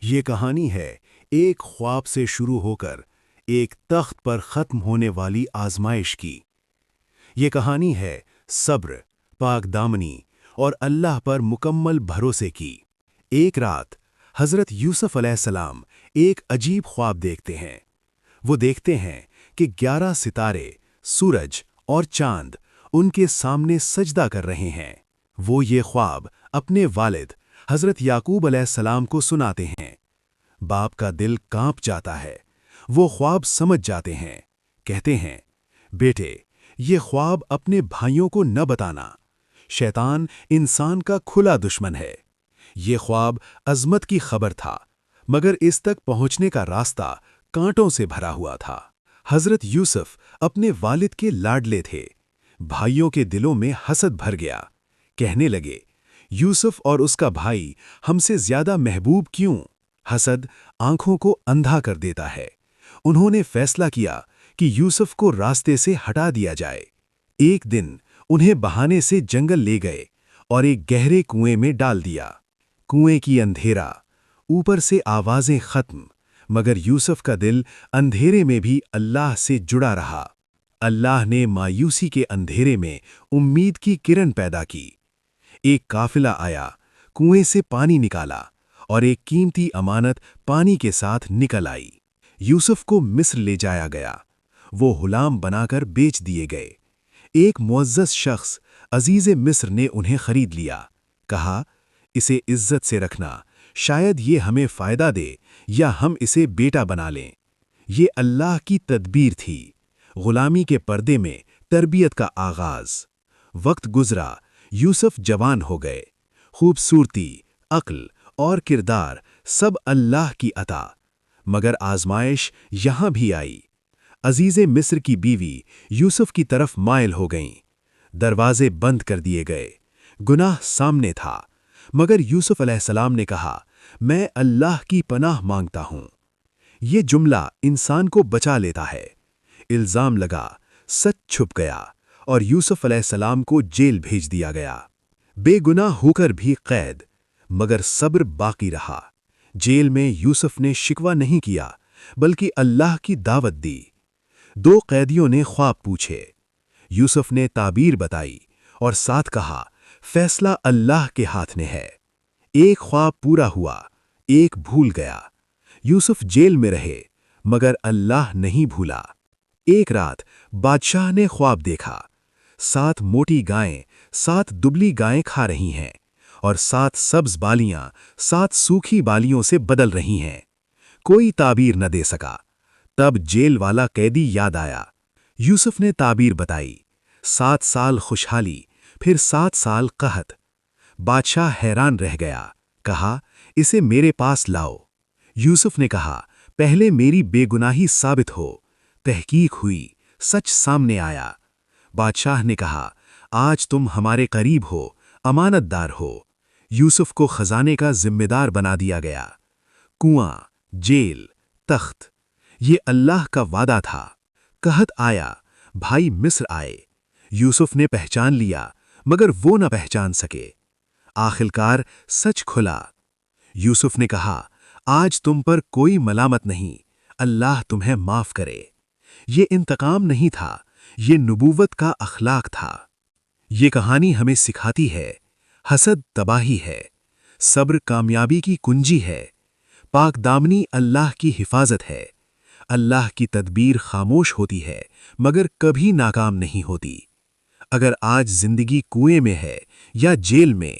یہ کہانی ہے ایک خواب سے شروع ہو کر ایک تخت پر ختم ہونے والی آزمائش کی۔ یہ کہانی ہے صبر، پاک دامنی اور اللہ پر مکمل بھروسے کی۔ ایک رات حضرت یوسف علیہ السلام ایک عجیب خواب دیکھتے ہیں۔ وہ دیکھتے ہیں کہ 11 ستارے، سورج اور چاند ان کے سامنے سجدہ کر رہے ہیں۔ وہ یہ خواب اپنے والد حضرت یعقوب علیہ السلام کو سناتے ہیں۔ باپ کا دل کانپ جاتا ہے۔ وہ خواب سمجھ جاتے ہیں۔ کہتے ہیں، بیٹے، یہ خواب اپنے بھائیوں کو نہ بتانا۔ شیطان انسان کا کھلا دشمن ہے۔ یہ خواب عظمت کی خبر تھا، مگر اس تک پہنچنے کا راستہ کانٹوں سے بھرا ہوا تھا۔ حضرت یوسف اپنے والد کے لاڈلے تھے۔ بھائیوں کے دلوں میں حسد بھر گیا۔ کہنے لگے، یوسف اور اس کا بھائی ہم سے زیادہ محبوب کیوں؟ حسد آنکھوں کو اندھا کر دیتا ہے۔ انہوں نے فیصلہ کیا کہ یوسف کو راستے سے ہٹا دیا جائے۔ ایک دن انہیں بہانے سے جنگل لے گئے اور ایک گہرے کنویں میں ڈال دیا۔ کنویں کی اندھیرا، اوپر سے آوازیں ختم، مگر یوسف کا دل اندھیرے میں بھی اللہ سے جڑا رہا۔ اللہ نے مایوسی کے اندھیرے میں امید کی کرن پیدا کی۔ ایک قافلہ آیا، کنویں سے پانی نکالا اور ایک قیمتی امانت پانی کے ساتھ نکل آئی۔ یوسف کو مصر لے جایا گیا۔ وہ غلام بنا کر بیچ دیے گئے۔ ایک معزز شخص عزیز مصر نے انہیں خرید لیا۔ کہا، اسے عزت سے رکھنا، شاید یہ ہمیں فائدہ دے یا ہم اسے بیٹا بنا لیں۔ یہ اللہ کی تدبیر تھی۔ غلامی کے پردے میں تربیت کا آغاز۔ وقت گزرا، یوسف جوان ہو گئے۔ خوبصورتی، عقل اور کردار سب اللہ کی عطا، مگر آزمائش یہاں بھی آئی۔ عزیز مصر کی بیوی یوسف کی طرف مائل ہو گئیں۔ دروازے بند کر دیے گئے۔ گناہ سامنے تھا، مگر یوسف علیہ السلام نے کہا، میں اللہ کی پناہ مانگتا ہوں۔ یہ جملہ انسان کو بچا لیتا ہے۔ الزام لگا، سچ چھپ گیا اور یوسف علیہ السلام کو جیل بھیج دیا گیا۔ بے گناہ ہو کر بھی قید، مگر صبر باقی رہا۔ جیل میں یوسف نے شکوہ نہیں کیا، بلکہ اللہ کی دعوت دی۔ 2 قیدیوں نے خواب پوچھے۔ یوسف نے تعبیر بتائی اور ساتھ کہا، فیصلہ اللہ کے ہاتھ میں ہے۔ ایک خواب پورا ہوا، ایک بھول گیا۔ یوسف جیل میں رہے، مگر اللہ نہیں بھولا۔ ایک رات بادشاہ نے خواب دیکھا، 7 موٹی گائیں 7 دبلی گائیں کھا رہی ہیں اور 7 سبز بالیاں 7 سوکھی بالیوں سے بدل رہی ہیں۔ کوئی تعبیر نہ دے سکا۔ تب جیل والا قیدی یاد آیا۔ یوسف نے تعبیر بتائی، 7 سال خوشحالی، پھر 7 سال قحط۔ بادشاہ حیران رہ گیا، کہا، اسے میرے پاس لاؤ۔ یوسف نے کہا، پہلے میری بے گناہی ثابت ہو۔ تحقیق ہوئی، سچ سامنے آیا۔ بادشاہ نے کہا، آج تم ہمارے قریب ہو، امانت دار ہو۔ یوسف کو خزانے کا ذمہ دار بنا دیا گیا۔ کنواں، جیل، تخت، یہ اللہ کا وعدہ تھا۔ قحط آیا، بھائی مصر آئے۔ یوسف نے پہچان لیا، مگر وہ نہ پہچان سکے۔ آخرکار سچ کھلا۔ یوسف نے کہا، آج تم پر کوئی ملامت نہیں، اللہ تمہیں معاف کرے۔ یہ انتقام نہیں تھا، یہ نبوت کا اخلاق تھا۔ یہ کہانی ہمیں سکھاتی ہے، حسد تباہی ہے، صبر کامیابی کی کنجی ہے، پاک دامنی اللہ کی حفاظت ہے۔ اللہ کی تدبیر خاموش ہوتی ہے، مگر کبھی ناکام نہیں ہوتی۔ اگر آج زندگی کنویں میں ہے یا جیل میں،